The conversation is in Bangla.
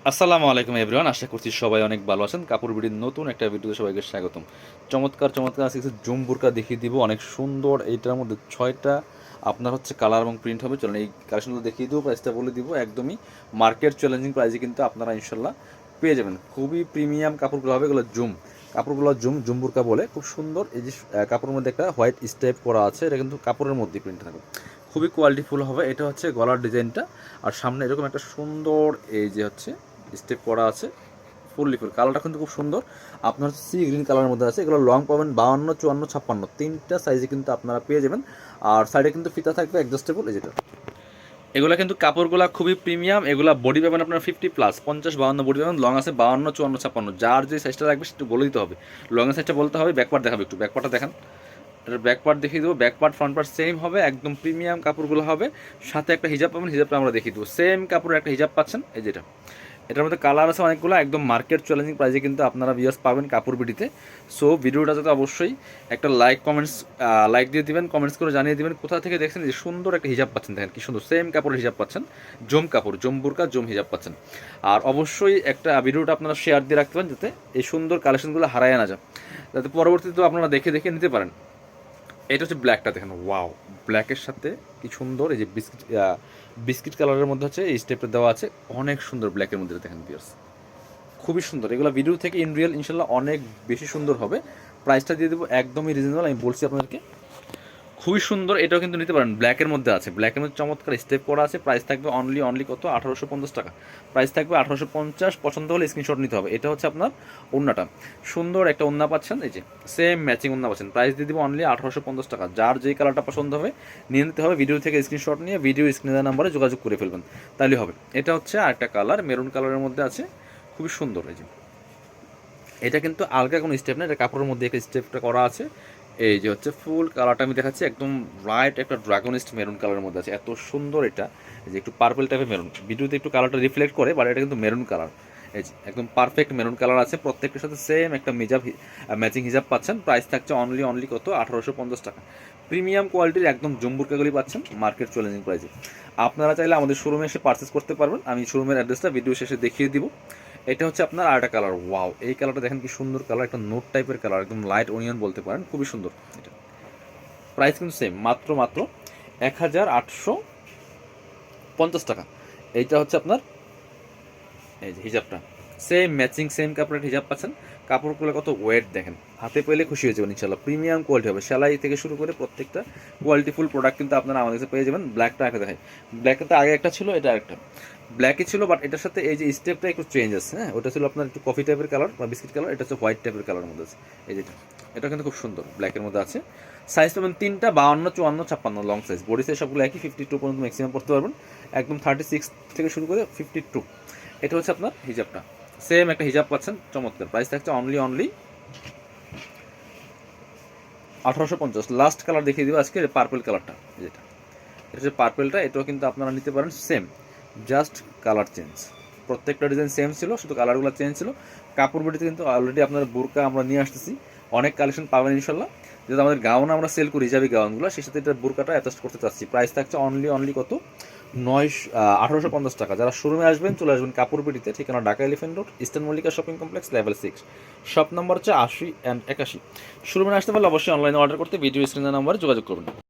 আসসালামু আলাইকুম এভরিওয়ান, আশা করছি সবাই অনেক ভালো আছেন। কাপড় বিডির নতুন একটা ভিডিওতে সবাইকে স্বাগতম। চমৎকার চমৎকার আজকে কিছু জুম বুরকা দেখিয়ে দিব, অনেক সুন্দর। এইটার মধ্যে 6টা আপনার হচ্ছে কালার এবং প্রিন্ট হবে। চলেন এই কালেকশনগুলো দেখিয়ে দেবো, প্রাইসটা বলে দিব। একদমই মার্কেট চ্যালেঞ্জিং প্রাইসে কিন্তু আপনারা ইনশাল্লাহ পেয়ে যাবেন। খুবই প্রিমিয়াম কাপড়গুলো হবে, এগুলো জুম কাপড়গুলো, জুম বুরকা বলে। খুব সুন্দর। এই যে কাপড়ের মধ্যে একটা হোয়াইট স্টেপ করা আছে, এটা কিন্তু কাপড়ের মধ্যে প্রিন্ট থাকবে, খুবই কোয়ালিটিফুল হবে। এটা হচ্ছে গলার ডিজাইনটা, আর সামনে এরকম একটা সুন্দর এই যে হচ্ছে স্টেপ করা আছে, ফুললি ফুল। কালারটা কিন্তু খুব সুন্দর, আপনার সি গ্রিন কালারের মধ্যে আছে। এগুলো লং পাবেন 52, 54, 56 তিনটা সাইজে কিন্তু আপনারা পেয়ে যাবেন। আর সাইডে কিন্তু ফিতা থাকবে অ্যাডজাস্টেবল, এই যেটা। এগুলো কিন্তু কাপড়গুলো খুবই প্রিমিয়াম। এগুলো বডি পাবেন আপনার 50+, 50, 52 বডি পাবেন। লং আছে 52, 54, 56। যার যে সাইজটা লাগবে সেটা বলে দিতে হবে। লংয়ের সাইজটা বলতে হবে। ব্যাকপার্ট দেখাবে, একটু ব্যাকপার্টটা দেখান। এটার ব্যাকপার্ট দেখিয়ে দেবো। ব্যাকপার্ট ফ্রন্ট পার্ট সেম হবে, একদম প্রিমিয়াম কাপড়গুলো হবে। সাথে একটা হিজাব পাবেন, হিজাবটা আমরা দেখিয়ে দেবো। সেম কাপড়ের একটা হিজাব পাচ্ছেন, এই যেটা। এটার মধ্যে কালার আছে অনেকগুলো, একদম মার্কেট চ্যালেঞ্জিং প্রাইসে কিন্তু আপনারা ভিউয়ার্স পাবেন কাপড় বিডিতে। সো ভিডিওটা যাতে অবশ্যই একটা লাইক দিয়ে দিবেন, কমেন্টস করে জানিয়ে দিবেন কোথা থেকে দেখছেন। যে সুন্দর একটা হিজাব পাচ্ছেন, দেখেন কি সুন্দর, সেম কাপড়ের হিজাব পাচ্ছেন। জুম কাপড়, জুম বুরকা, জুম হিজাব পাচ্ছেন। আর অবশ্যই একটা ভিডিওটা আপনারা শেয়ার দিয়ে রাখতে পারেন, যাতে এই সুন্দর কালেকশনগুলো হারায় না যায়, যাতে পরবর্তীতে আপনারা দেখে দেখে নিতে পারেন। এটা হচ্ছে ব্ল্যাকটা, দেখেন ওয়াও, ব্ল্যাকের সাথে কি সুন্দর। এই যে বিস্কিট কালারের মধ্যে হচ্ছে এই স্টেপটা দেওয়া আছে, অনেক সুন্দর। ব্ল্যাকের মধ্যে দেখেন ভিউয়ার্স, খুবই সুন্দর। এগুলো ভিডিও থেকে ইন রিয়েল ইনশাল্লাহ অনেক বেশি সুন্দর হবে। প্রাইসটা দিয়ে দেবো একদমই রিজনেবল, আমি বলছি আপনাদেরকে। খুবই সুন্দর, এটাও কিন্তু নিতে পারেন। ব্ল্যাকের মধ্যে আছে, ব্ল্যাকের মধ্যে চমৎকার স্টেপ করা আছে। প্রাইস থাকবে অনলি কত, 1850 টাকা। প্রাইস থাকবে 1850। পছন্দ হলে স্ক্রিনশট নিতে হবে। এটা হচ্ছে আপনার ওড়নাটা, সুন্দর একটা ওড়না পাচ্ছেন, এই যে সেম ম্যাচিং ওড়না পাচ্ছেন। প্রাইস দিয়ে দিব অনলি 1850 টাকা। যার যেই কালারটা পছন্দ হবে নিয়ে নিতে হবে। ভিডিও থেকে স্ক্রিনশট নিয়ে ভিডিও স্ক্রিনের নাম্বারে যোগাযোগ করে ফেলবেন, তাহলে হবে। এটা হচ্ছে আরেকটা কালার, মেরুন কালারের মধ্যে আছে, খুবই সুন্দর। এই যে এটা কিন্তু আলগা কোনো স্টেপ না, এটা কাপড়ের মধ্যে একটা স্টেপটা করা আছে। এই যে হচ্ছে ফুল কালারটা আমি দেখাচ্ছি, একদম ব্রাইট একটা ড্রাগনিস্ট মেরুন কালারের মধ্যে আছে, এত সুন্দর। এটা এই যে একটু পার্পল টাইপের মেরুন, ভিডিওতে একটু কালারটা রিফ্লেক্ট করে, বাট এটা কিন্তু মেরুন কালার। এই যে একদম পারফেক্ট মেরুন কালার আছে। প্রত্যেকটার সাথে সেম একটা ম্যাচিং হিজাব পাচ্ছেন। প্রাইস থাকছে অনলি কত, 1850 টাকা। প্রিমিয়াম কোয়ালিটির একদম জম্বুরকাগুলি পাচ্ছেন মার্কেট চ্যালেঞ্জিং প্রাইসে। আপনারা চাইলে আমাদের শোরুমে এসে পারচেস করতে পারবেন। আমি শোরুমের অ্যাড্রেসটা ভিডিও শেষে দেখিয়ে দিব। এটা হচ্ছে আপনার আরেকটা কালার, ওয়াও, এই কালারটা দেখেন কি সুন্দর কালার, একটা নোট টাইপের কালার, একদম লাইট অনিয়ন বলতে পারেন, খুবই সুন্দর। এটা প্রাইস কিন্তু সেম, মাত্র 1850 টাকা। এইটা হচ্ছে আপনার এই যে হিজাবটা, সেম ম্যাচিং সেম কাপড়ের হিজাব পাচ্ছেন। কাপড়গুলো কত ওয়েট দেখেন, হাতে পেলে খুশি হয়ে যাবেন ইনশাল্লাহ। প্রিমিয়াম কোয়ালিটি হবে, সেলাই থেকে শুরু করে প্রত্যেকটা কোয়ালিটিফুল প্রোডাক্ট কিন্তু আপনারা আমাদের কাছে পেয়ে যাবেন। ব্ল্যাকটা একটা দেখাই, ব্ল্যাকটা আগে একটা ছিল, এটা একটা ব্ল্যাকই ছিল, বাট এটার সাথে এই যে স্টেপটা একটু চেঞ্জ আছে। হ্যাঁ, ওটা ছিল আপনার একটু কফি টাইপের কালার বা বিস্কিট কালার, এটা হচ্ছে হোয়াইট টাইপের কালারের মধ্যে আছে। এই যেটা, এটা কিন্তু খুব সুন্দর, ব্ল্যাকের মধ্যে আছে। সাইজ পাবেন তিনটা, 52, 54, 56 লং সাইজ। বডি সাইজ সবগুলো একই, 52 পর্যন্ত ম্যাক্সিমাম পড়তে পারবেন। একদম 36 থেকে শুরু করে 52। এটা হচ্ছে আপনার হিজাবটা, সেম একটা হিজাব পাচ্ছেন, চমৎকার। প্রাইস থাকছে অনলি 1850। লাস্ট কালার দেখিয়ে দিব আজকে, পার্পল কালারটা, যেটা এটা হচ্ছে পার্পলটা। এটাও কিন্তু আপনারা নিতে পারেন সেম, জাস্ট কালার চেঞ্জ। প্রত্যেকটা ডিজাইন সেম ছিল, শুধু কালারগুলো চেঞ্জ ছিল। কাপড় বডিতে কিন্তু অলরেডি আপনার বুরকা আমরা নিয়ে আসতেছি, অনেক কালেকশন পাবেন ইনশাল্লাহ। যেহেতু আমাদের গাউন আমরা সেল করি, হিজাবি গাউনগুলো, সেই সাথে এটা বুরকাটা অ্যাটাচ করতে চাচ্ছি। প্রাইস থাকছে অনলি কত, 1850 টাকা। যারা শোরুমে আসবেন চলে আসবেন কাপড় বিডিতে, ঠিকানা Dhaka elephant road, eastern Mallika shopping complex, level 6, shop number হচ্ছে 80 অ্যান্ড 81। শোরুমে আসতে পারলে অবশ্যই অনলাইনে অর্ডার করতে ভিডিও স্ক্রিনের নাম্বারে যোগাযোগ করবেন।